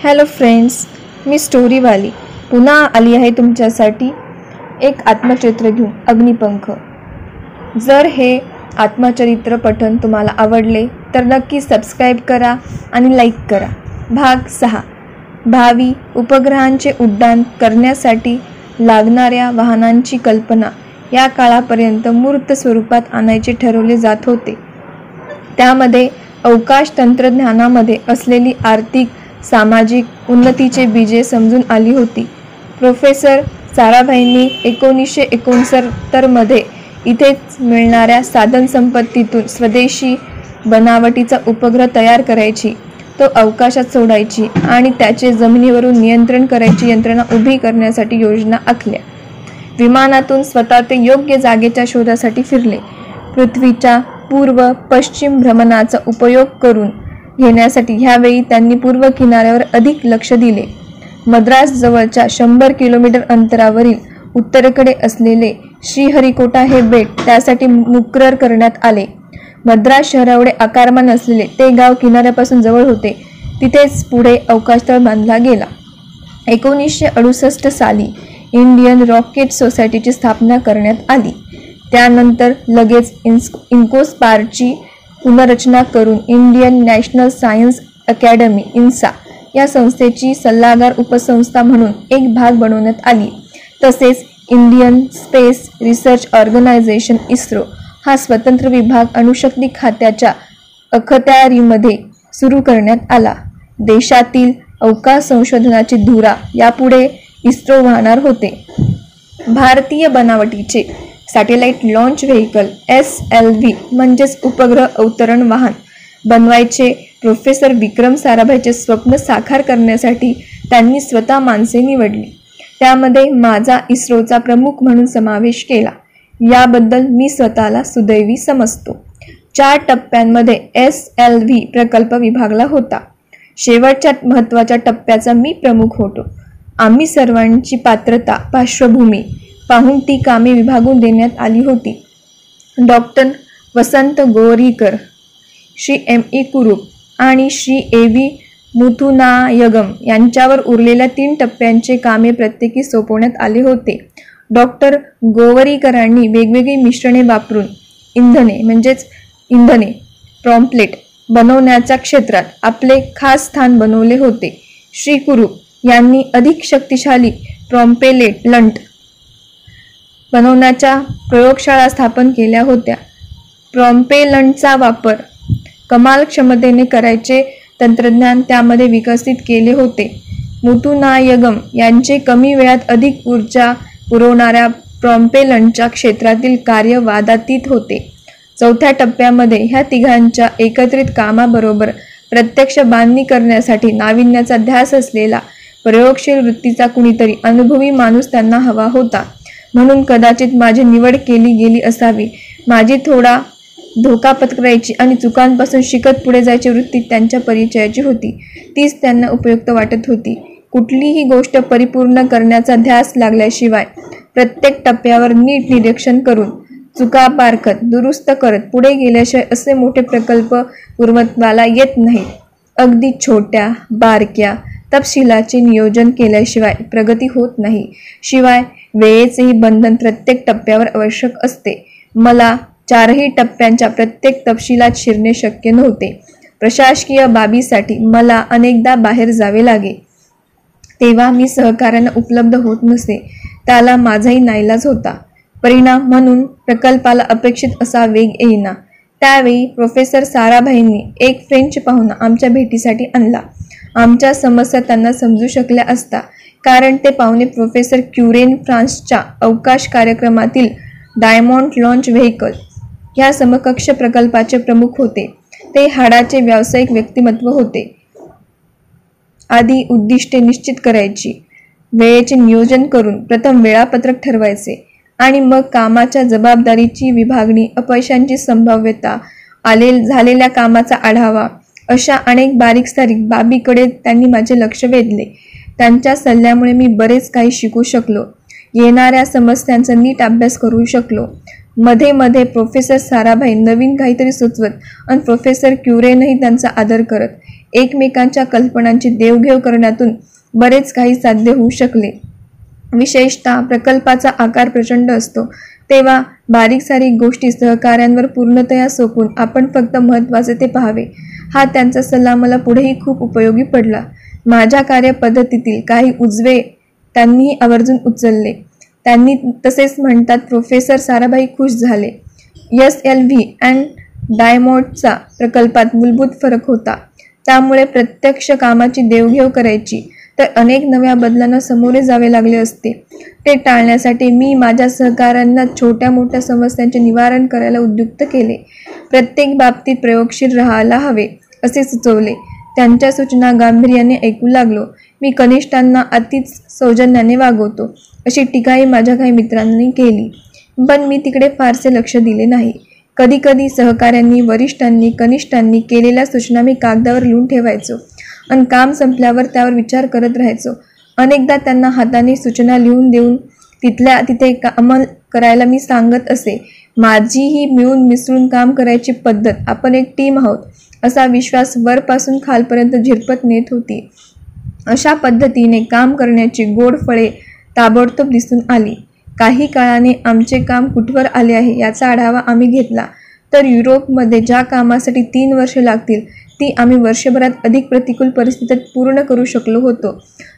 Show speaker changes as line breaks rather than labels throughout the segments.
Hello friends, मी स्टोरीवाली पुन्हा आली आहे तुमच्यासाठी एक आत्मचरित्र घेऊन, अग्निपंख. जर हे आत्मचरित्र पठण तुम्हाला आवडले तर नक्की सबस्क्राईब करा आणि लाईक करा. भाग 6. भावी उपग्रहांचे उड्डाण करण्यासाठी लागणाऱ्या वाहनांची कल्पना या काळापर्यंत मूर्त स्वरूपात आणायचे ठरवले जात होते. त्यामध्ये अवकाश तंत्रज्ञानामध्ये असलेली आर्थिक सामाजिक उन्नतीचे बीजे समजून आली होती. प्रोफेसर साराभाईंनी 1969 मध्ये इथेच मिळणाऱ्या साधनसंपत्तीतून स्वदेशी बनावटीचा उपग्रह तयार करायची, तो अवकाशात सोडायची आणि त्याचे जमिनीवरून नियंत्रण करायची यंत्रणा उभी करण्यासाठी योजना आखल्या. विमानातून स्वतः ते योग्य जागेच्या शोधासाठी फिरले. पृथ्वीच्या पूर्व पश्चिम भ्रमणाचा उपयोग करून घेण्यासाठी ह्यावेळी त्यांनी पूर्व किनाऱ्यावर अधिक लक्ष दिले. मद्रास जवळच्या 100 किलोमीटर अंतरावरील उत्तरेकडे असलेले श्रीहरिकोटा हे बेट त्यासाठी मुकरर करण्यात आले. मद्रास शहराएवढे आकारमान असलेले ते गाव किनाऱ्यापासून जवळ होते. तिथेच पुढे अवकाशतळ बांधला गेला. 1968 साली इंडियन रॉकेट सोसायटीची स्थापना करण्यात आली. त्यानंतर लगेच इन्कोस्पारची पुनर्रचना करून इंडियन नॅशनल सायन्स अकॅडमी इन्सा या संस्थेची सल्लागार उपसंस्था म्हणून एक भाग बनवण्यात आली. तसेच Indian space research organization ISRO हा स्वतंत्र विभाग अणुशक्ती खात्याच्या अखत्यारीमध्ये सुरू करण्यात आला. देशातील अवकाश संशोधनाची धुरा यापुढे इस्रो वाहणार होते. भारतीय बनावटीचे सॅटेलाइट लॉन्च व्हेकल SLV म्हणजेच उपग्रह अवतरण वाहन बनवायचे प्रोफेसर विक्रम साराभाईचे स्वप्न साकार करण्यासाठी त्यांनी स्वतः माणसे निवडली. त्यामध्ये माझा इस्रोचा प्रमुख म्हणून समावेश केला. याबद्दल मी स्वतःला सुदैवी समजतो. 4 टप्प्यांमध्ये SLV प्रकल्प विभागला होता. शेवटच्या महत्त्वाच्या टप्प्याचा मी प्रमुख होतो. आम्ही सर्वांची पात्रता पार्श्वभूमी पाहून ती कामे विभागून देण्यात आली होती. डॉक्टर वसंत गोवारीकर, श्री M.E. कुरूप आणि श्री A.V. मुथुनायगम यांच्यावर उरलेल्या 3 टप्प्यांचे कामे प्रत्येकी सोपवण्यात आले होते. डॉक्टर गोवारीकरांनी वेगवेगळी मिश्रणे वापरून इंधने प्रॉम्प्लेट बनवण्याच्या क्षेत्रात आपले खास स्थान बनवले होते. श्री कुरूप यांनी अधिक शक्तिशाली प्रॉम्पेलंट बनवण्याच्या प्रयोगशाळा स्थापन केल्या होत्या. प्रॉम्पेलंटचा वापर कमाल क्षमतेने करायचे तंत्रज्ञान त्यामध्ये विकसित केले होते. मुथुनायगम यांचे कमी वेळात अधिक ऊर्जा पुरवणाऱ्या प्रॉम्पेलंटच्या क्षेत्रातील कार्य वादातीत होते. 4थ्या टप्प्यामध्ये ह्या तिघांच्या एकत्रित कामाबरोबर प्रत्यक्ष बांधणी करण्यासाठी नाविन्याचा ध्यास असलेला प्रयोगशील वृत्तीचा कुणीतरी अनुभवी माणूस त्यांना हवा होता. म्हणून कदाचित माझी निवड केली गेली असावी. माझी थोडा धोका पत्करायची आणि चुकांपासून शिकत पुढे जायची वृत्ती त्यांच्या परिचयाची होती. तीच त्यांना उपयुक्त वाटत होती. कुठलीही गोष्ट परिपूर्ण करण्याचा ध्यास लागल्याशिवाय प्रत्येक टप्प्यावर नीट निरीक्षण करून चुका पारखत दुरुस्त करत पुढे गेल्याशिवाय असे मोठे प्रकल्प पूर्णत्वाला येत नाहीत. अगदी छोट्या बारक्या तपशिलाचे नियोजन केल्याशिवाय प्रगती होत नाही. शिवाय वेळेचेही बंधन प्रत्येक टप्प्यावर आवश्यक असते. मला 4ही टप्प्यांच्या प्रत्येक तपशिलात शिरणे शक्य नव्हते. प्रशासकीय बाबीसाठी मला अनेकदा बाहेर जावे लागे. तेव्हा मी सहकार्याला उपलब्ध होत नसे. त्याला माझाही नाईलाज होता. परिणाम म्हणून प्रकल्पाला अपेक्षित असा वेग येईना. त्यावेळी प्रोफेसर साराभाईंनी एक फ्रेंच पाहुणा आमच्या भेटीसाठी आणला. आमच्या समस्या त्यांना समजू शकल्या असता, कारण ते पाहुणे प्रोफेसर क्युरेन फ्रान्सच्या अवकाश कार्यक्रमातील डायमंड लॉन्च व्हेकल ह्या समकक्ष प्रकल्पाचे प्रमुख होते. ते हाडाचे व्यावसायिक व्यक्तिमत्व होते. आधी उद्दिष्टे निश्चित करायची, वेळेचे नियोजन करून प्रथम वेळापत्रक ठरवायचे आणि मग कामाच्या जबाबदारीची विभागणी, अपयशांची संभाव्यता, झालेल्या कामाचा आढावा अशा अनेक बारीक-सारीक बाबीकडे त्यांनी माझे लक्ष वेधले. त्यांच्या सल्ल्यामुळे मी बरेच काही शिकू शकलो. येणाऱ्या समस्यांचा नीट अभ्यास करू शकलो. मध्ये मध्ये प्रोफेसर साराभाई नवीन काहीतरी सुचवत आणि प्रोफेसर क्युरेनही त्यांचा आदर करत. एकमेकांच्या कल्पनांची देवघेव करण्यातून बरेच काही साध्य होऊ शकले. विशेषतः प्रकल्पाचा आकार प्रचंड असतो तेव्हा बारीक सारीक गोष्टी सहकाऱ्यांवर पूर्णतया सोपून आपण फक्त महत्त्वाचे ते पाहावे. हा त्यांचा सल्ला मला पुढेही खूप उपयोगी पडला. माझ्या कार्यपद्धतीतील काही उजवे त्यांनी आवर्जून उचलले. त्यांनी तसेच म्हणतात प्रोफेसर साराभाई खुश झाले. SLV अँड डायमॉन्डचा प्रकल्पात मूलभूत फरक होता. त्यामुळे प्रत्यक्ष कामाची देवघेव करायची तर अनेक नव्या बदलांना सामोरे जावे लागले असते. ते टाळण्यासाठी मी माझ्या सहकाऱ्यांना छोट्या मोठ्या समस्यांचे निवारण करायला उद्युक्त केले. प्रत्येक बाबतीत प्रयोगशील राहायला हवे असे सुचवले. त्यांच्या सूचना गांभीर्याने ऐकू लागलो. मी कनिष्ठांना अतिच सौजन्याने वागवतो अशी टीकाही माझ्या काही मित्रांनी केली, पण मी तिकडे फारसे लक्ष दिले नाही. कधी कधी सहकाऱ्यांनी, वरिष्ठांनी, कनिष्ठांनी केलेल्या सूचना मी कागदावर लिहून ठेवायचो आणि काम संपल्यावर त्यावर विचार करत राहायचो. अनेकदा त्यांना हाताने सूचना लिहून देऊन तिथल्या तिथे अंमल करायला मी सांगत असे. माझी ही मिळून मिसळून काम करायची पद्धत, आपण एक टीम आहोत असा विश्वास वरपासून खालपर्यंत झिरपत नेत होती. अशा पद्धतीने काम करण्याची गोड फळे ताबडतोब दिसून आली. काही काळाने आमचे काम कुठवर आले आहे याचा आढावा आम्ही घेतला तर युरोपमध्ये ज्या कामासाठी 3 वर्षे लागतील ती आम्ही वर्षभरात अधिक प्रतिकूल परिस्थितीत पूर्ण करू शकलो होतो.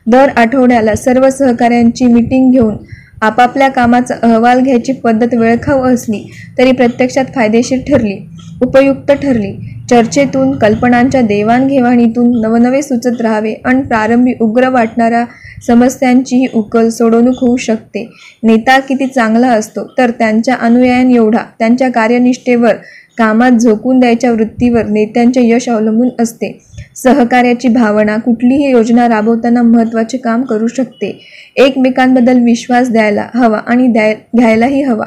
दर आठवड्याला सर्व सहकाऱ्यांची मीटिंग घेऊन आपापल्या कामाचा अहवाल घ्यायची पद्धत वेळखाऊ असली तरी प्रत्यक्षात फायदेशीर ठरली, उपयुक्त ठरली. चर्चेतून, कल्पनांच्या देवाणघेवाणीतून नवनवे सुचत राहावे आणि प्रारंभी उग्र वाटणाऱ्या समस्यांचीही उकल सोडवणूक होऊ शकते. नेता किती चांगला असतो तर त्यांच्या अनुयायांएवढा त्यांच्या कार्यनिष्ठेवर, कामात झोकून द्यायच्या वृत्तीवर नेत्यांचे यश अवलंबून असते. सहकार्याची भावना कुठलीही योजना राबवताना महत्त्वाचे काम करू शकते. एकमेकांबद्दल विश्वास द्यायला हवा आणि घ्यायलाही हवा.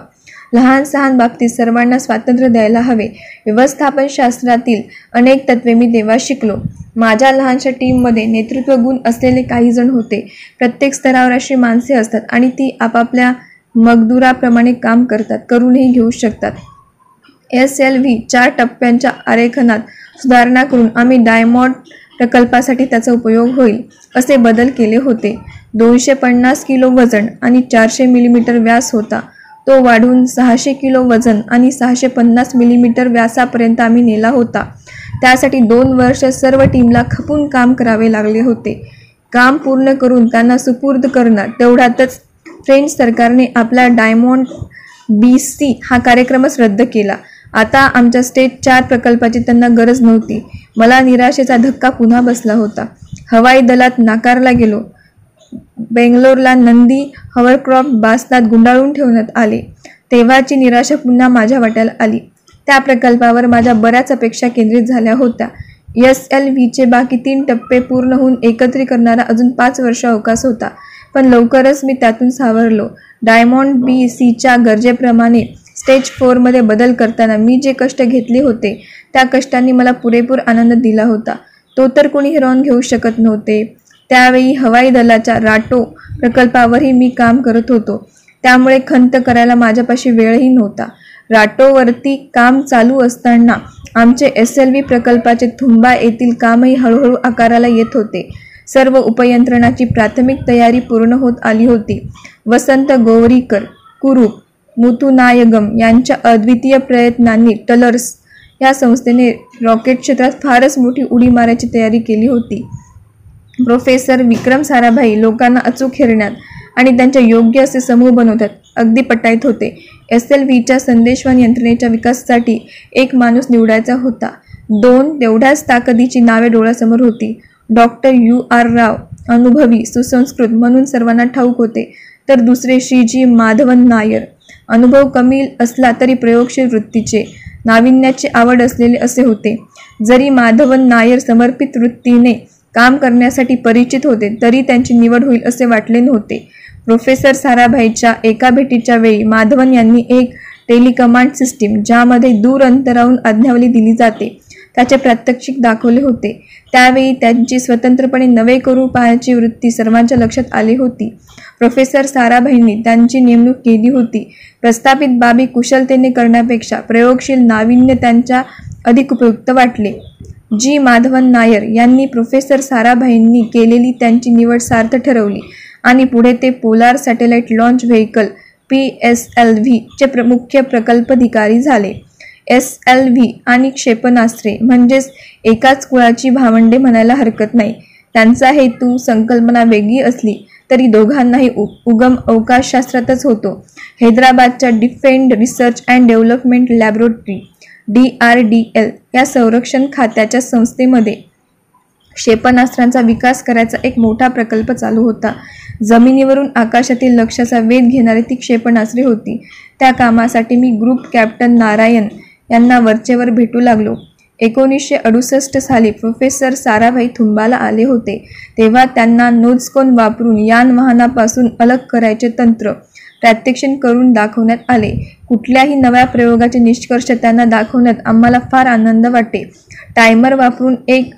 लहान सहान बाबतीत सर्वांना स्वातंत्र्य द्यायला हवे. व्यवस्थापन शास्त्रातील अनेक तत्वे मी तेव्हा शिकलो. माझ्या लहानशा टीममध्ये नेतृत्व गुण असलेले काही जण होते. प्रत्येक स्तरावर अशी माणसे असतात आणि ती आपापल्या मगदुराप्रमाणे काम करतात, करूनही घेऊ शकतात. SLV 4 टप्प्यांच्या आरेखनात सुधारणा करून आम्ही डायमंड प्रकल्पासाठी त्याचा उपयोग होईल असे बदल केले होते. 250 किलो वजन आणि 400 मिलीमीटर व्यास होता. तो वाढवून 600 किलो वजन आणि 650 मिलीमीटर व्यासापर्यंत आम्ही नेला होता. त्यासाठी 2 वर्ष सर्व टीमला खपून काम करावे लागले होते. काम पूर्ण करून त्यांना सुपूर्द करणं तेवढ्यातच फ्रेंच सरकारने आपला डायमंड BC हा कार्यक्रमच रद्द केला. आता आमच्या स्टेज 4 प्रकल्पाची त्यांना गरज नव्हती. मला निराशेचा धक्का पुन्हा बसला होता. हवाई दलात नाकारला गेलो. बेंगलोरला नंदी हॉवरक्राफ्ट बासनात गुंडाळून ठेवण्यात आले. तेव्हाची निराशा पुन्हा माझ्या वाट्याला आली. त्या प्रकल्पावर माझ्या बऱ्याच अपेक्षा केंद्रित झाल्या होत्या. SLVचे बाकी 3 टप्पे पूर्ण होऊन एकत्रीकरणारा अजून 5 वर्ष अवकाश होता, पण लवकरच मी त्यातून सावरलो. डायमंड BCच्या गरजेप्रमाणे स्टेज 4 मध्ये बदल करताना मी जे कष्ट घेतले होते त्या कष्टांनी मला पुरेपूर आनंद दिला होता. तो तर कोणी हिरावून घेऊ शकत नव्हते. त्यावेळी हवाई दलाच्या राटो प्रकल्पावरही मी काम करत होतो, त्यामुळे खंत करायला माझ्यापाशी वेळही नव्हता. राटोवरती काम चालू असताना आमचे SLV प्रकल्पाचे थुंबा येथील कामही हळूहळू आकाराला येत होते. सर्व उपयंत्रणाची प्राथमिक तयारी पूर्ण होत आली होती. वसंत गोवरीकर, कुरूप, मुथुनायगम यांच्या अद्वितीय प्रयत्नांनी टलर्स या संस्थेने रॉकेट क्षेत्रात फारच मोठी उडी मारायची तयारी केली होती. प्रोफेसर विक्रम साराभाई लोकांना अचूक हेरण्यात आणि त्यांच्या योग्य असे समूह बनवतात अगदी पटाईत होते. SLVच्या संदेशवान यंत्रणेच्या विकासासाठी एक माणूस निवडायचा होता. 2 तेवढ्याच ताकदीची नावे डोळ्यासमोर होती. डॉक्टर UR राव, अनुभवी, सुसंस्कृत म्हणून सर्वांना ठाऊक होते, तर दुसरे श्रीजी माधवन नायर, अनुभव कमी असला तरी प्रयोगशील वृत्तीचे, नाविन्याची आवड असलेले असे होते. जरी माधवन नायर समर्पित वृत्तीने काम करण्यासाठी परिचित होते तरी त्यांची निवड होईल असे वाटले नव्हते. प्रोफेसर साराभाईच्या एका भेटीच्या वेळी माधवन यांनी एक टेलिकमांड सिस्टीम ज्यामध्ये दूर अंतरावरून आज्ञावली दिली जाते त्याचे प्रात्यक्षिक दाखवले होते। त्यावेळी त्यांची स्वतंत्रपणे नवे करू पाहण्याची वृत्ती सर्वांच्या लक्षात आली होती। प्रोफेसर साराभाईंनी त्यांची नेमणूक केली होती। प्रस्थापित बाबी कुशलतेने करण्यापेक्षा प्रयोगशील नाविन्य त्यांच्या अधिक उपयुक्त वाटले। जी माधवन नायर यांनी प्रोफेसर साराभाईंनी केलेली त्यांची निवड सार्थ ठरवली आणि पुढे ते polar satellite launch vehicle PSLV चे मुख्य प्रकल्पाधिकारी झाले। SLV आणि क्षेपणास्त्रे म्हणजेच एकाच कुळाची भावंडे म्हणायला हरकत नाही। त्यांचा हेतू संकल्पना वेगळी असली तरी दोघांनाही उगम अवकाशशास्त्रातच होतो। हैदराबादच्या defence research and development laboratory DRDL या संरक्षण खात्याच्या संस्थेमध्ये क्षेपणास्त्रांचा विकास करायचा एक मोठा प्रकल्प चालू होता। जमिनीवरून आकाशातील लक्ष्याचा वेध घेणारी ती क्षेपणास्त्रे होती। त्या कामासाठी मी ग्रुप कॅप्टन नारायण यांना वरचेवर भेटू लागलो। 1968 साली प्रोफेसर साराभाई थुंबाला आले होते। तेव्हा त्यांना नोजकोन वापरून यानवाहनापासून अलग करायचे तंत्र प्रात्यक्षिक करून दाखवण्यात आले। कुठल्याही नव्या प्रयोगाचे निष्कर्ष त्यांना दाखवण्यात आम्हाला फार आनंद वाटे। टायमर वापरून एक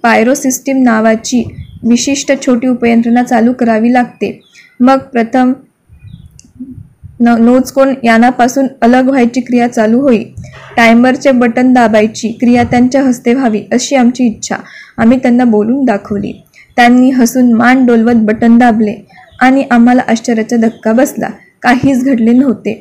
पायरो सिस्टीम नावाची विशिष्ट छोटी उपयंत्रणा चालू करावी लागते। मग प्रथम नोजकोन यानापासून अलग व्हायची क्रिया चालू होईल। टायमरचे बटन दाबायची क्रिया त्यांच्या हस्ते व्हावी अशी आमची इच्छा। आम्ही त्यांना बोलून दाखवली। त्यांनी हसून मान डोलवत बटन दाबले आणि आम्हाला आश्चर्याचा धक्का बसला। काहीच घडले नव्हते।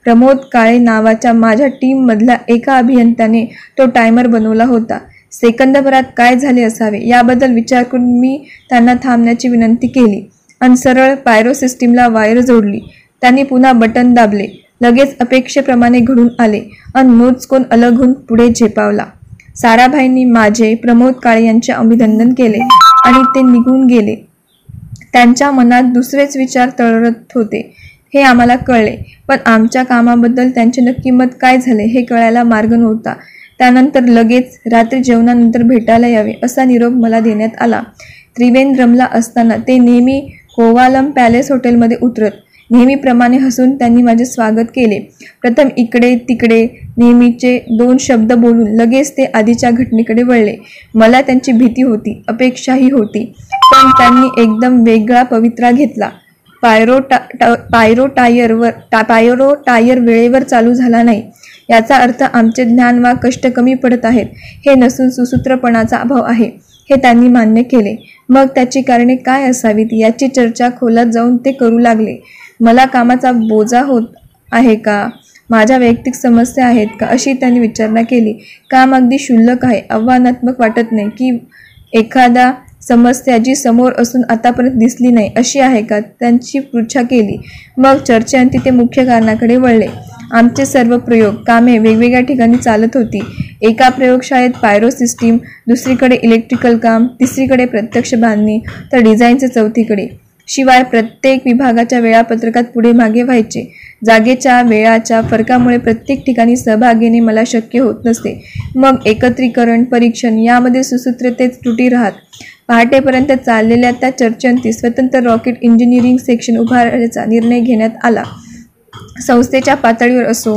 प्रमोद काळे नावाच्या माझ्या टीममधल्या एका अभियंत्याने तो टायमर बनवला होता। सेकंदभरात काय झाले असावे याबद्दल विचार करून मी त्यांना थांबण्याची विनंती केली आणि सरळ पायरो सिस्टीमला वायर जोडली। त्यांनी पुन्हा बटन दाबले। लगेच अपेक्षेप्रमाणे घडून आले आणि नोजकोन अलग होऊन पुढे झेपावला। साराभाईंनी माझे प्रमोद काळे यांचे अभिनंदन केले आणि ते निघून गेले। त्यांच्या मनात दुसरेच विचार तळमळत होते हे आम्हाला कळले, पण आमच्या कामाबद्दल त्यांचे नक्की मत काय झाले हे कळायला मार्ग नव्हता। त्यानंतर लगेच रात्री जेवणानंतर भेटायला यावे असा निरोप मला देण्यात आला। त्रिवेंद्रमला असताना ते नेहमी कोवालम पॅलेस हॉटेलमध्ये उतरत। नेहमीप्रमाणे हसून त्यांनी माझे स्वागत केले। प्रथम इकडे तिकडे नेहमीचे 2 शब्द बोलून लगेच ते आधीच्या घटनेकडे वळले। मला त्यांची भीती होती, अपेक्षाही होती, पण त्यांनी एकदम वेगळा पवित्रा घेतला। पायरो टायर वेळेवर चालू झाला नाही याचा अर्थ आमचे ज्ञान वा कष्ट कमी पडत आहेत हे नसून सुसूत्रपणाचा अभाव आहे हे त्यांनी मान्य केले। मग त्याची कारणे काय असावीत याची चर्चा खोलात जाऊन ते करू लागले। मला कामाचा बोजा होत आहे का, माझ्या वैयक्तिक समस्या आहेत का अशी त्यांनी विचारणा केली। काम अगदी क्षुल्लक आहे, आव्हानात्मक वाटत नाही की एखादा समस्या जी समोर असून आतापर्यंत दिसली नाही अशी आहे का त्यांची पृच्छा केली। मग चर्चेअंती ते मुख्य कारणाकडे वळले। आमचे सर्व प्रयोग कामे वेगवेगळ्या ठिकाणी चालत होती। एका प्रयोगशाळेत पायरो सिस्टीम, दुसरीकडे इलेक्ट्रिकल काम, तिसरीकडे प्रत्यक्ष बांधणी तर डिझाईनचे चौथीकडे। शिवाय प्रत्येक विभागाच्या वेळापत्रकात पुढे मागे व्हायचे। जागेच्या वेळाच्या फरकामुळे प्रत्येक ठिकाणी सहभाग घेणे मला शक्य होत नसते। मग एकत्रीकरण, परीक्षण यामध्ये सुसूत्रतेत त्रुटी राहत। पहाटेपर्यंत चाललेल्या त्या चर्चेअंती स्वतंत्र रॉकेट इंजिनिअरिंग सेक्शन उभारण्याचा निर्णय घेण्यात आला। संस्थेच्या पातळीवर असो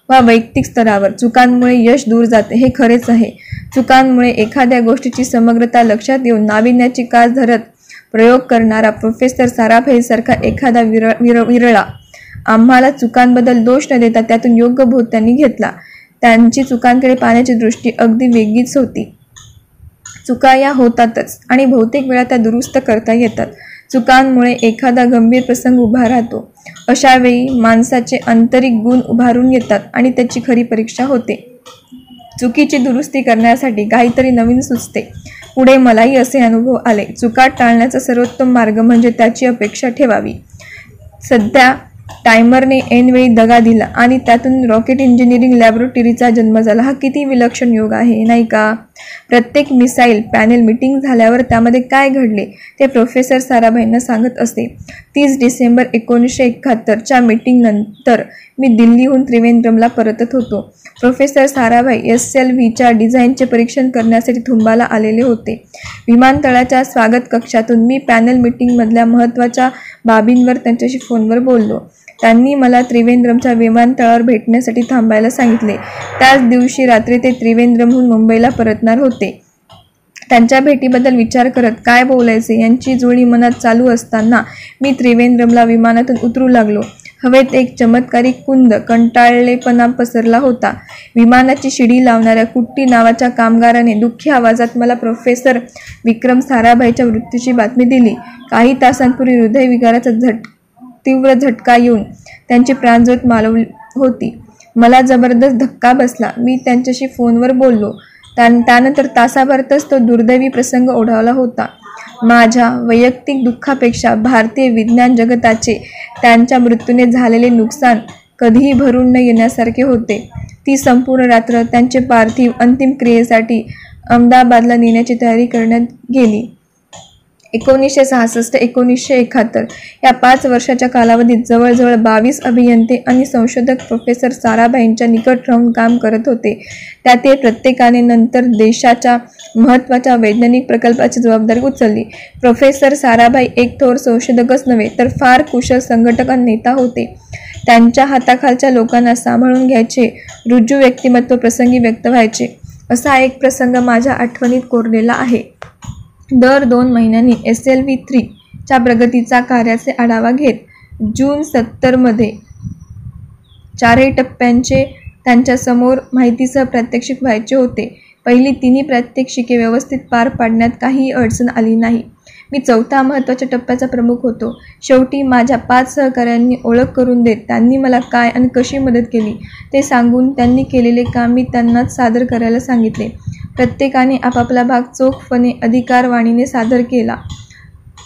वा वैयक्तिक स्तरावर चुकांमुळे यश दूर जाते हे खरेच आहे। चुकांमुळे एखाद्या गोष्टीची समग्रता लक्षात येऊन नाविन्याची कास धरत प्रयोग करणारा प्रोफेसर साराभाईसारखा एखादा विरळा। आम्हाला चुकांबद्दल दोष न देता त्यातून योग्य बोध त्यांनी घेतला। त्यांची चुकांकडे पाहण्याची दृष्टी अगदी वेगळीच होती। चुका या होतातच आणि बहुतेक वेळा त्या दुरुस्त करता येतात। चुकांमुळे एखादा गंभीर प्रसंग उभा राहतो। अशा वेळी माणसाचे आंतरिक गुण उभारून येतात आणि त्याची खरी परीक्षा होते। चुकीची दुरुस्ती करण्यासाठी काहीतरी नवीन सुचते। पुढे मलाही असे अनुभव आले। चुका टाळण्याचा सर्वोत्तम मार्ग म्हणजे त्याची अपेक्षा ठेवावी। सध्या टायमरने ऐनवेळी दगा दिला आणि त्यातून रॉकेट इंजिनिअरिंग लॅबोरेटरीचा जन्म झाला। हा किती विलक्षण योग आहे नाही का। प्रत्येक मिसाईल पॅनेल मीटिंग झाल्यावर त्यामध्ये काय घडले ते प्रोफेसर साराभाईंना सांगत असते। 30 डिसेंबर 1971च्या मीटिंगनंतर मी दिल्लीहून त्रिवेंद्रमला परतत होतो। प्रोफेसर साराभाई SLVच्या डिझाईनचे परीक्षण करण्यासाठी थुंबाला आलेले होते। विमानतळाच्या स्वागत कक्षातून मी पॅनल मीटिंगमधल्या महत्त्वाच्या बाबींवर त्यांच्याशी फोनवर बोललो। त्यांनी मला त्रिवेंद्रमच्या विमानतळावर भेटण्यासाठी थांबायला सांगितले. त्याच दिवशी रात्री ते त्रिवेंद्रमहून मुंबईला परतणार होते. त्यांच्या भेटीबद्दल विचार करत काय बोलायचे यांची जुळणी मनात चालू असताना मी त्रिवेंद्रमला विमानातून उतरू लागलो. हवेत एक चमत्कारी कुंद कंटाळलेपणा पसरला होता. विमानाची शिडी लावणाऱ्या कुट्टी नावाच्या कामगाराने दुःखी आवाजात मला प्रोफेसर विक्रम साराभाईच्या मृत्यूची बातमी दिली. काही तासांपूर्वी हृदयविकाराचा तीव्र झटका येऊन त्यांची प्राणज्योत मालवली होती. मला जबरदस्त धक्का बसला. मी त्यांच्याशी फोनवर बोललो. त्यानंतर तासाभरातच तो दुर्दैवी प्रसंग ओढावला होता. माझ्या वैयक्तिक दुःखापेक्षा भारतीय विज्ञान जगताचे त्यांच्या मृत्यूने झालेले नुकसान कधीही भरून न येण्यासारखे होते. ती संपूर्ण रात्र त्यांचे पार्थिव अंतिम क्रियेसाठी अहमदाबादला नेण्याची तयारी करण्यात गेली. 1966-1971 या 5 वर्षाच्या कालावधीत जवळजवळ 22 अभियंते आणि संशोधक प्रोफेसर साराभाईंच्या निकट राहून काम करत होते. त्यातील प्रत्येकाने नंतर देशाच्या महत्त्वाच्या वैज्ञानिक प्रकल्पाची जबाबदारी उचलली. प्रोफेसर साराभाई एक थोर संशोधकच नव्हे तर फार कुशल संघटक आणि नेता होते. त्यांच्या हाताखालच्या लोकांना सांभाळून घ्यायचे, रुजू व्यक्तिमत्व प्रसंगी व्यक्त व्हायचे. असा एक प्रसंग माझ्या आठवणीत कोरलेला आहे. दर 2 महिन्यांनी SLV-3 च्या प्रगतीचा कार्याचे आढावा घेत जून 70 मध्ये 4ही टप्प्यांचे त्यांच्यासमोर माहितीसह प्रात्यक्षिक व्हायचे होते. पहिली 3ही प्रात्यक्षिके व्यवस्थित पार पाडण्यात काहीही अडचण आली नाही. मी 4थ्या महत्त्वाच्या टप्प्याचा प्रमुख होतो. शेवटी माझ्या 5 सहकाऱ्यांनी ओळख करून देत त्यांनी मला काय आणि कशी मदत केली ते सांगून त्यांनी केलेले काम मी त्यांनाच सादर करायला सांगितले. प्रत्येकाने आपापला भाग चोखपणे अधिकारवाणीने सादर केला.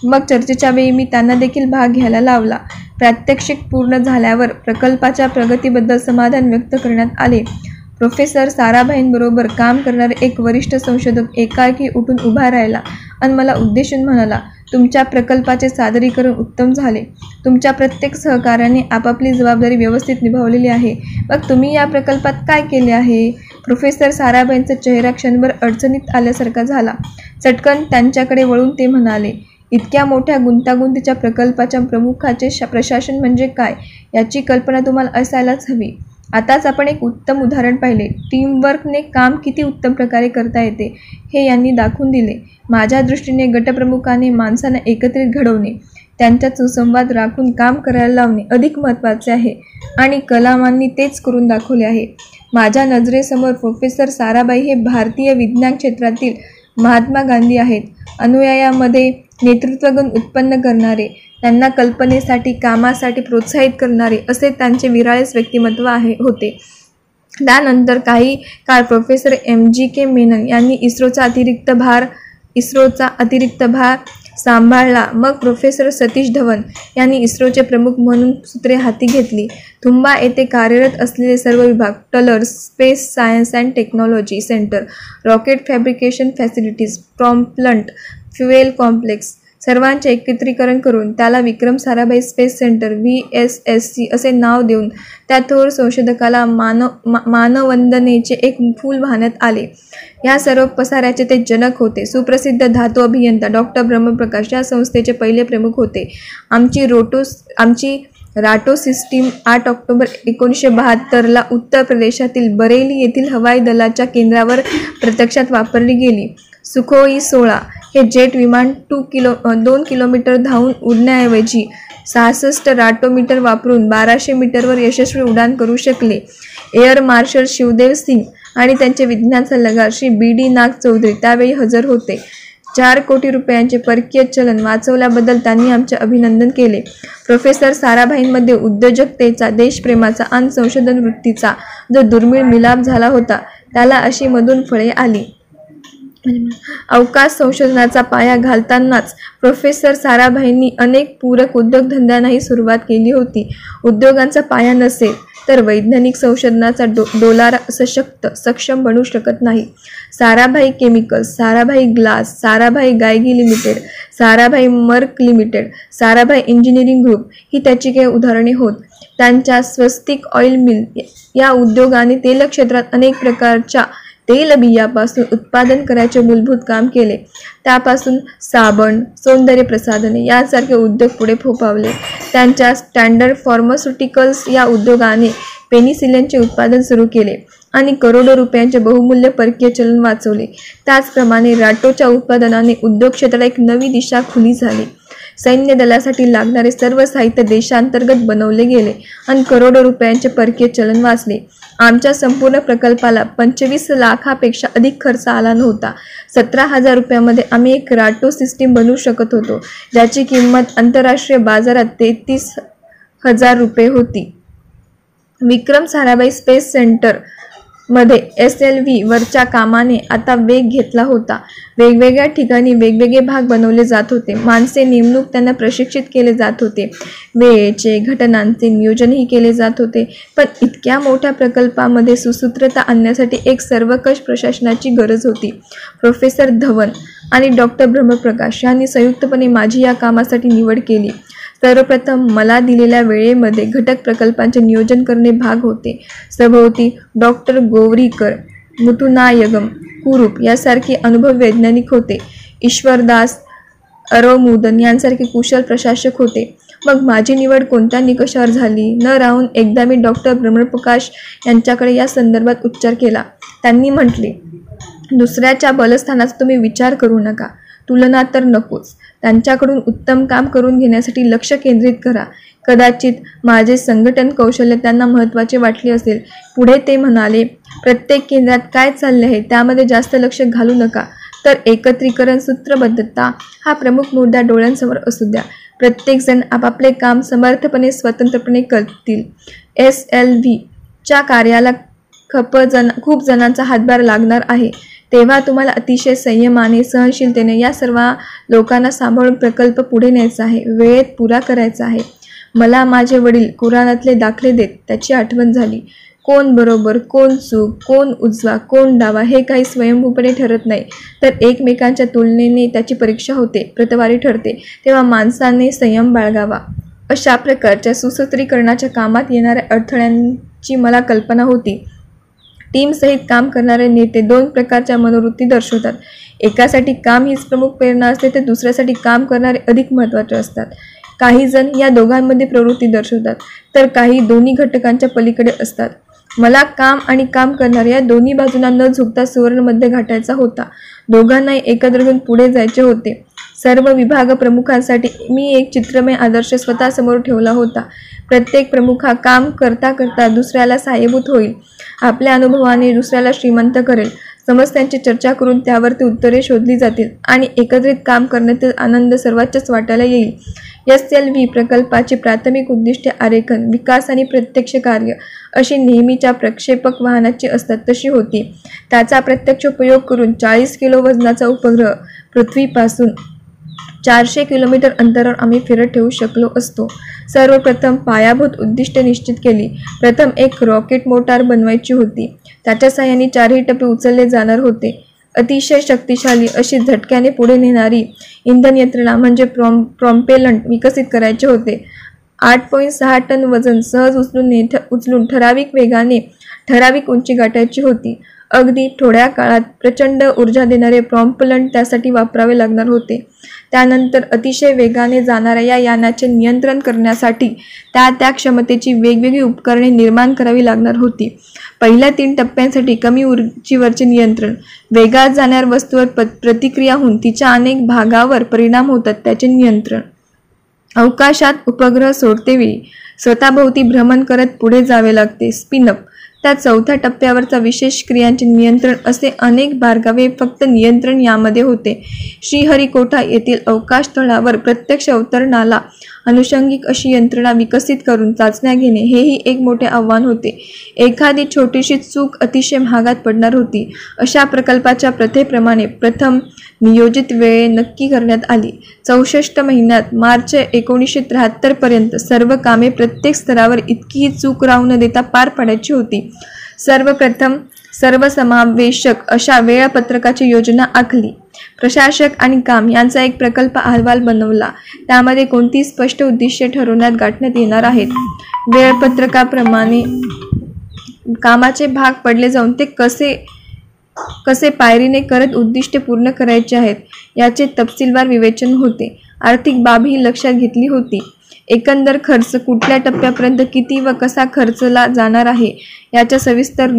मग चर्चेच्या वेळी मी त्यांना देखील भाग घ्यायला लावला. प्रात्यक्षिक पूर्ण झाल्यावर प्रकल्पाच्या प्रगतीबद्दल समाधान व्यक्त करण्यात आले. प्रोफेसर साराभाईंबरोबर काम करणारे एक वरिष्ठ संशोधक एकाएकी उठून उभा राहिला आणि मला उद्देशून म्हणाला, तुमच्या प्रकल्पाचे सादरीकरण उत्तम झाले. तुमच्या प्रत्येक सहकार्याने आपापली जबाबदारी व्यवस्थित निभावलेली आहे. मग तुम्ही या प्रकल्पात काय केले आहे? प्रोफेसर साराभाईंचा चेहरा क्षणभर अडचणीत आल्यासारखा झाला. चटकन त्यांच्याकडे वळून ते म्हणाले, इतक्या मोठ्या गुंतागुंतीच्या प्रकल्पाच्या प्रमुखाचे प्रशासन म्हणजे काय याची कल्पना तुम्हाला असायलाच हवी. आताच आपण एक उत्तम उदाहरण पाहिले. टीमवर्कने काम किती उत्तम प्रकारे करता येते हे यांनी दाखवून दिले. माझ्या दृष्टीने गटप्रमुखाने माणसांना एकत्रित घडवणे, त्यांच्यात सुसंवाद राखून काम करायला लावणे अधिक महत्त्वाचे आहे आणि कलामांनी तेच करून दाखवले आहे. माझ्या नजरेसमोर प्रोफेसर साराभाई हे भारतीय विज्ञान क्षेत्रातील महात्मा गांधी आहेत. अनुयायांमध्ये नेतृत्वगुण उत्पन्न करणारे, त्यांना कल्पनेसाठी कामासाठी प्रोत्साहित करणारे असे त्यांचे विराळेच व्यक्तिमत्व होते. त्यानंतर काही काळ प्रोफेसर MGK मेनन यांनी इस्रोचा अतिरिक्त भार सांभाळला. मग प्रोफेसर सतीश धवन यांनी इस्रोचे प्रमुख म्हणून सूत्रे हाती घेतली. तुंबा येथे कार्यरत असलेले सर्व विभाग, टलर्स, space science and technology centre, rocket fabrication facilities, propellant, fuel complex सर्वांचे एकत्रीकरण करून त्याला Vikram Sarabhai space centre VSSC असे नाव देऊन त्या थोर संशोधकाला मानवंदनेचे एक फूल वाहण्यात आले. या सर्व पसाऱ्याचे ते जनक होते. सुप्रसिद्ध धातू अभियंता डॉक्टर ब्रह्मप्रकाश या संस्थेचे पहिले प्रमुख होते. आमची राटो सिस्टीम 8 ऑक्टोबर 1972 उत्तर प्रदेशातील बरेली येथील हवाई दलाच्या केंद्रावर प्रत्यक्षात वापरली गेली. सुखोई 16 हे जेट विमान 2 किलोमीटर धावून उडण्याऐवजी 66 राटोमीटर वापरून 1200 मीटरवर यशस्वी उड्डाण करू शकले. एअर मार्शल शिवदेव सिंग आणि त्यांचे विज्ञान सल्लागार श्री BD नाग चौधरी त्यावेळी हजर होते. 4 कोटी रुपयांचे परकीय चलन वाचवल्याबद्दल त्यांनी आमचे अभिनंदन केले. प्रोफेसर साराभाईंमध्ये उद्योजकतेचा, देशप्रेमाचा आणि संशोधन वृत्तीचा जो दुर्मिळ मिलाप झाला होता त्याला अशी मधून फळे आली. अवकाश संशोधनाचा पाया घालतानाच प्रोफेसर साराभाईंनी अनेक पूरक उद्योगधंद्यांनाही सुरुवात केली होती. उद्योगांचा पाया नसेल तर वैज्ञानिक संशोधनाचा डोलारा सक्षम बनू शकत नाही. Sarabhai chemicals, Sarabhai glass, Sarabhai Geigy limited, Sarabhai मर्क लिमिटेड, साराभाई इंजिनिअरिंग ग्रुप ही त्याची काही उदाहरणे होत. त्यांच्या स्वस्तिक ऑइल मिल या उद्योगाने तेल क्षेत्रात अनेक प्रकारच्या तेलबियापासून उत्पादन करायचे मूलभूत काम केले. त्यापासून साबण, सौंदर्य प्रसाधने यासारखे उद्योग पुढे फोफावले. त्यांच्या स्टँडर्ड फार्मास्युटिकल्स या उद्योगाने पेनिसिलिनचे उत्पादन सुरू केले आणि करोडो रुपयांचे बहुमूल्य परकीय चलन वाचवले. त्याचप्रमाणे राटोच्या उत्पादनाने उद्योग क्षेत्राला एक नवी दिशा खुली झाली. सैन्य दलासाठी लागणारे सर्व साहित्य देशांतर्गत बनवले गेले आणि करोडो रुपयांचे परकीय चलन वाचले. आमच्या संपूर्ण प्रकल्पाला 25 लाखापेक्षा अधिक खर्च आला नव्हता. 17,000 रुपयामध्ये आम्ही एक राटो सिस्टीम बनवू शकत होतो, ज्याची किंमत आंतरराष्ट्रीय बाजारात 33,000 रुपये होती. विक्रम साराभाई स्पेस सेंटर मध्ये SLV वरच्या कामाने आता वेग घेतला होता. वेगवेगळ्या ठिकाणी वेगवेगळे भाग बनवले जात होते. माणसे नेमणूक त्यांना प्रशिक्षित केले जात होते. वेळेचे, घटनांचे नियोजनही केले जात होते. पण इतक्या मोठ्या प्रकल्पामध्ये सुसूत्रता आणण्यासाठी एक सर्वकष प्रशासनाची गरज होती. प्रोफेसर धवन आणि डॉक्टर ब्रह्मप्रकाश यांनी संयुक्तपणे माझी या कामासाठी निवड केली. सर्वप्रथम मला दिलेल्या वेळेमध्ये घटक प्रकल्पांचे नियोजन करणे भाग होते. सभोवती डॉक्टर गोवरीकर, मुथुनायगम कुरूप यासारखे अनुभवी वैज्ञानिक होते. ईश्वरदास अरोमुदन यांसारखे कुशल प्रशासक होते. मग माझी निवड कोणत्या निकषावर झाली न राहून एकदा मी डॉक्टर ब्रह्मप्रकाश यांच्याकडे या संदर्भात उच्चार केला. त्यांनी म्हटले, दुसऱ्याच्या बलस्थानाचा तुम्ही विचार करू नका, तुलना तर नकोच. त्यांच्याकडून उत्तम काम करून घेण्यासाठी लक्ष केंद्रित करा. कदाचित माझे संघटन कौशल्य त्यांना महत्त्वाचे वाटले असेल. पुढे ते म्हणाले, प्रत्येक केंद्रात काय चालले आहे त्यामध्ये जास्त लक्ष घालू नका, तर एकत्रीकरण, सूत्रबद्धता हा प्रमुख मुद्दा डोळ्यांसमोर असू द्या. प्रत्येकजण आपापले काम समर्थपणे स्वतंत्रपणे करतील. SLV च्या कार्याला खूप जणांचा हातभार लागणार आहे. तेव्हा तुम्हाला अतिशय संयमाने, सहनशीलतेने या सर्व लोकांना सांभाळून प्रकल्प पुढे न्यायचा आहे, वेळेत पुरा करायचा आहे. मला माझे वडील कुराणातले दाखले देत त्याची आठवण झाली. कोण बरोबर, कोण चूक, कोण उजवा, कोण डावा हे काही स्वयंभूपणे ठरत नाही, तर एकमेकांच्या तुलनेने त्याची परीक्षा होते, प्रतवारी ठरते. तेव्हा माणसाने संयम बाळगावा. अशा प्रकारच्या सुसूत्रीकरणाच्या कामात येणाऱ्या अडथळ्यांची मला कल्पना होती. टीमसहित काम करणारे नेते 2 प्रकारच्या मनोवृत्ती दर्शवतात. एकासाठी काम हीच प्रमुख प्रेरणा असते, तर दुसऱ्यासाठी काम करणारे अधिक महत्त्वाचे असतात. काही जण या दोघांमध्ये प्रवृत्ती दर्शवतात, तर काही दोन्ही घटकांच्या पलीकडे असतात. मला काम आणि काम करणारे या दोन्ही बाजूंना न झुकता सुवर्णमध्य गाठायचा होता. दोघांनाही एकत्र घेऊन पुढे जायचे होते. सर्व विभाग प्रमुखांसाठी मी एक चित्रमय आदर्श स्वतःसमोर ठेवला होता. प्रत्येक प्रमुख हा काम करता करता दुसऱ्याला सहाय्यभूत होईल. आपल्या अनुभवाने दुसऱ्याला श्रीमंत करेल. समस्यांची चर्चा करून त्यावरती उत्तरे शोधली जातील आणि एकत्रित काम करण्यातील आनंद सर्वांच्याच वाटायला येईल. SLV प्रकल्पाची प्राथमिक उद्दिष्टे आरेखन, विकास आणि प्रत्यक्ष कार्य अशी नेहमीच्या प्रक्षेपक वाहनाची असतात तशी होती. त्याचा प्रत्यक्ष उपयोग करून 40 किलो वजनाचा उपग्रह पृथ्वीपासून 400 किलोमीटर अंतरावर आम्ही फिरत ठेवू शकलो असतो. सर्वप्रथम पायाभूत उद्दिष्टे निश्चित केली. प्रथम एक रॉकेट मोटार बनवायची होती. त्याच्या साहाय्याने 4ही टप्पे उचलले जाणार होते. अतिशय शक्तिशाली अशी झटक्याने पुढे नेणारी इंधन यंत्रणा म्हणजे प्रॉम्पेलंट विकसित करायचे होते. 8.6 टन वजन सहज उचलून ठराविक वेगाने ठराविक उंची गाठायची होती. अगदी थोड्या काळात प्रचंड ऊर्जा देणारे प्रॉम्पेलंट त्यासाठी वापरावे लागणार होते. त्यानंतर अतिशय वेगाने जाणाऱ्या या यानाचे नियंत्रण करण्यासाठी त्या क्षमतेची वेगवेगळी उपकरणे निर्माण करावी लागणार होती. पहिल्या 3 टप्प्यांसाठी कमी उंचीवरचे नियंत्रण, वेगात जाणाऱ्या वस्तूवर प्रतिक्रिया होऊन तिच्या अनेक भागावर परिणाम होतात त्याचे नियंत्रण, अवकाशात उपग्रह सोडतेवेळी स्वतःभोवती भ्रमण करत पुढे जावे लागते, स्पिनअप, त्या 4थ्या टप्प्यावरचा विशेष क्रियांचे नियंत्रण असे अनेक बारकावे फक्त नियंत्रण यामध्ये होते. श्रीहरिकोटा येथील अवकाश तळावर प्रत्यक्ष अवतरणाला अनुषंगिक अशी यंत्रणा विकसित करून चाचण्या घेणे हेही एक मोठे आव्हान होते. एखादी छोटीशी चूक अतिशय महागात पडणार होती. अशा प्रकल्पाच्या प्रथेप्रमाणे प्रथम नियोजित वेळ नक्की करण्यात आली. 64 महिन्यात मार्च 1973 पर्यंत सर्व कामे प्रत्येक स्तरावर इतकीही चूक राहू न देता पार पाडायची होती. सर्वप्रथम सर्वसमावेशक अशा वेळापत्रकाची योजना आखली. प्रशासक आणि काम यांचा एक प्रकल्प अहवाल बनवला. त्यामध्ये कोणती स्पष्ट उद्दिष्टे ठरवण्यात गाठण्यात येणार आहेत. वेळापत्रकाप्रमाणे कामाचे भाग पडले जाऊन ते कसे कसे पायरीने करत उद्दिष्टे पूर्ण करायची आहेत याचे तपशीलवार विवेचन होते. आर्थिक बाबही लक्षात घेतली होती. एकंदर खर्च कुठल्या टप्प्यापर्यंत किती व कसा खर्चला जाणार आहे याच्या सविस्तर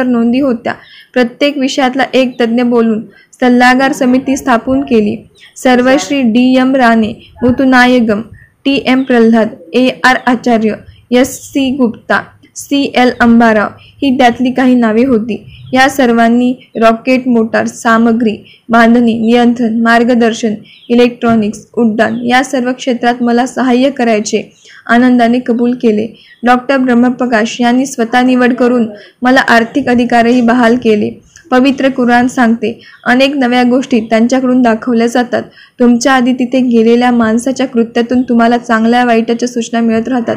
नोंदी होत्या. प्रत्येक विषयातला एक तज्ज्ञ बोलून सल्लागार समिती स्थापन केली. सर्वश्री D.M. Rane, मुथुनायगम, T.M. Pralhad, A.R. आचार्य, S.C. गुप्ता, C.L. अंबाराव ही त्यातली काही नावे होती. या सर्वांनी रॉकेट, मोटार, सामग्री, बांधणी, नियंत्रण, मार्गदर्शन, इलेक्ट्रॉनिक्स, उड्डाण या सर्व क्षेत्रात मला सहाय्य करायचे आनंदाने कबूल केले. डॉक्टर ब्रह्मप्रकाश यांनी स्वतः निवड करून मला आर्थिक अधिकारही बहाल केले. पवित्र कुराण सांगते, अनेक नव्या गोष्टी त्यांच्याकडून दाखवल्या जातात. तुमच्या आधी तिथे गेलेल्या माणसाच्या कृत्यातून तुम्हाला चांगल्या वाईटाच्या सूचना मिळत राहतात.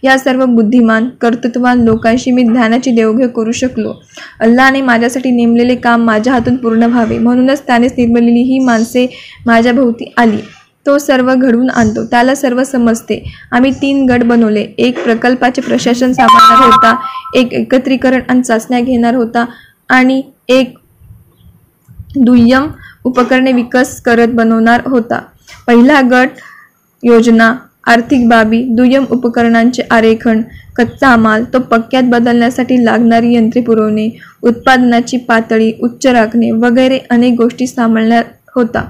या सर्व बुद्धिमान कर्तृत्ववान लोकांशी मी ध्यानाची देवघेव करू शकलो. अल्लाने माझ्यासाठी नेमलेले काम माझ्या हातून पूर्ण व्हावे म्हणूनच त्यानेच निर्मिलेली ही माणसे माझ्या भोवती आली. तो सर्व घडवून आणतो, त्याला सर्व समजते. आम्ही 3 गट बनवले. एक प्रकल्पाचे प्रशासन सांभाळणार होता, एक एकत्रीकरण आणि चाचण्या घेणार होता आणि एक दुय्यम उपकरणे विकास करत बनवणार होता. पहिला गट योजना, आर्थिक बाबी, दुय्यम उपकरणांचे आरेखन, कच्चा माल तो पक्क्यात बदलण्यासाठी लागणारी यंत्रे पुरवणे, उत्पादनाची पातळी उच्च राखणे वगैरे अनेक गोष्टी सांभाळणार होता.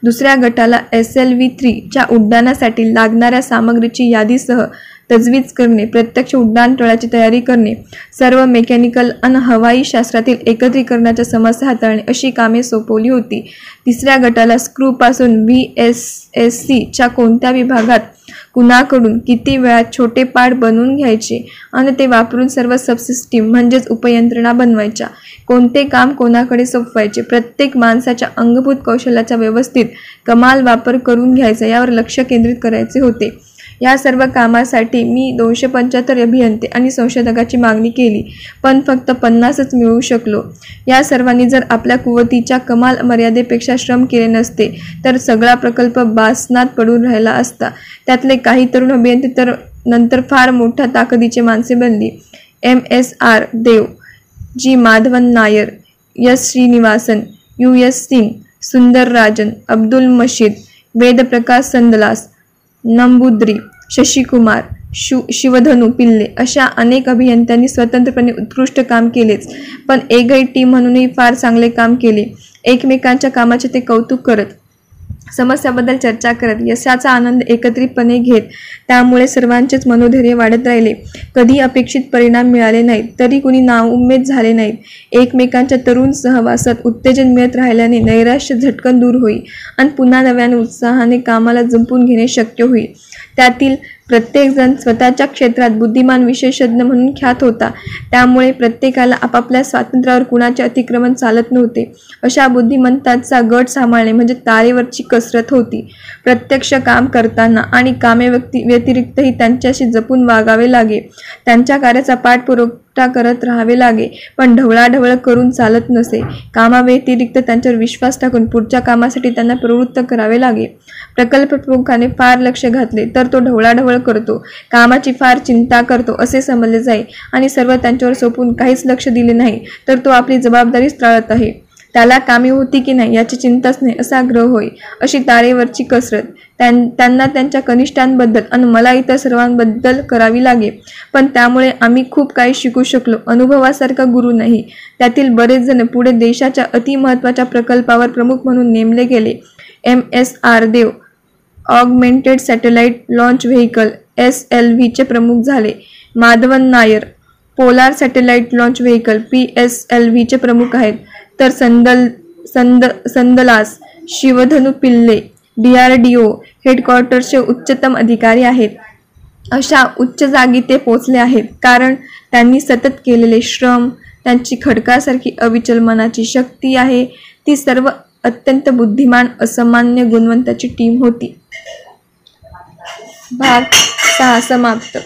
दुसऱ्या गटाला SLV-3 च्या उड्डाणासाठी लागणाऱ्या सामग्रीची यादीसह तजवीज करणे, प्रत्यक्ष उड्डाणतळाची तयारी करणे, सर्व मेकॅनिकल आणि हवाई शास्त्रातील एकत्रीकरणाच्या समस्या हाताळणे अशी कामे सोपवली होती. तिसऱ्या गटाला स्क्रूपासून VSSC च्या कोणत्या विभागात कुणाकडून किती वेळात छोटे पार्ट बनवून घ्यायचे आणि ते वापरून सर्व सबसिस्टीम म्हणजेच उपयंत्रणा बनवायच्या, कोणते काम कोणाकडे सोपवायचे, प्रत्येक माणसाच्या अंगभूत कौशल्याचा व्यवस्थित कमाल वापर करून घ्यायचा यावर लक्ष केंद्रित करायचे होते. या सर्व कामासाठी मी 275 अभियंते आणि संशोधकाची मागणी केली, पण फक्त 50च मिळवू शकलो. या सर्वांनी जर आपल्या कुवतीच्या कमाल मर्यादेपेक्षा श्रम केले नसते तर सगळा प्रकल्प बासनात पडून राहिला असता. त्यातले काही तरुण अभियंते तर नंतर फार मोठ्या ताकदीचे माणसे बनली. M.S.R. देव, G. Madhavan Nair, S. Srinivasan, U.S. Singh, सुंदर राजन, अब्दुल मशीद, वेदप्रकाश संदलास, नंबूद्री, शशिकुमार, शिवधनु पिल्ले अशा अनेक अभियंत्यांनी स्वतंत्रपणे उत्कृष्ट काम केलेच, पण एकही टीम म्हणूनही फार चांगले काम केले. एकमेकांच्या कामाचे ते कौतुक करत, समस्याबद्दल चर्चा करत, यशाचा आनंद एकत्रितपणे घेत. त्यामुळे सर्वांचेच मनोधैर्य वाढत राहिले. कधी अपेक्षित परिणाम मिळाले नाहीत तरी कुणी नाउमेद झाले नाहीत. एकमेकांच्या तरुण सहवासात उत्तेजन मिळत राहिल्याने नैराश्य झटकन दूर होईल आणि पुन्हा नव्याने उत्साहाने कामाला जंपून घेणे शक्य होईल. त्यातील प्रत्येकजण स्वतःच्या क्षेत्रात बुद्धिमान विशेषज्ञ म्हणून ख्यात होता. त्यामुळे प्रत्येकाला आपापल्या स्वातंत्र्यावर कुणाचे अतिक्रमण चालत नव्हते. अशा बुद्धिमंतांचा गट सांभाळणे म्हणजे तारेवरची कसरत होती. प्रत्यक्ष काम करताना आणि कामे व्यतिरिक्तही त्यांच्याशी जपून वागावे लागे. त्यांच्या कार्याचा पाठपुरावा करत राहावे लागे, पण ढवळाढवळ करून चालत नसे. कामाव्यतिरिक्त त्यांच्यावर विश्वास टाकून पुढच्या कामासाठी त्यांना प्रवृत्त करावे लागे. प्रकल्प प्रमुखाने फार लक्ष घातले तर तो ढवळाढवळ करतो, कामाची फार चिंता करतो असे समजले जाई आणि सर्व त्यांच्यावर सोपून काहीच लक्ष दिले नाही तर तो आपली जबाबदारीच टाळत आहे. त्याला कामी होती की नाही याची चिंताच नाही असा ग्रह होय. अशी तारेवरची कसरत त्यांना त्यांच्या कनिष्ठांबद्दल आणि मला इतर सर्वांबद्दल करावी लागे. पण त्यामुळे आम्ही खूप काही शिकू शकलो. अनुभवासारखा गुरु नाही. त्यातील बरेच जण पुढे देशाच्या अतिमहत्त्वाच्या प्रकल्पावर प्रमुख म्हणून नेमले गेले. M.S.R. Dev augmented satellite launch vehicle SLV चे प्रमुख झाले. Madhavan Nair polar satellite launch vehicle PSLV चे प्रमुख आहेत. तर संदलास शिवधनु पिल्ले DRDO हेडक्वार्टर्सचे उच्चतम अधिकारी आहेत. अशा उच्च जागी ते पोचले आहेत कारण त्यांनी सतत केलेले श्रम, त्यांची खडकासारखी अविचल मनाची शक्ती आहे. ती सर्व अत्यंत बुद्धिमान असामान्य गुणवंताची टीम होती. भाग 6 समाप्त.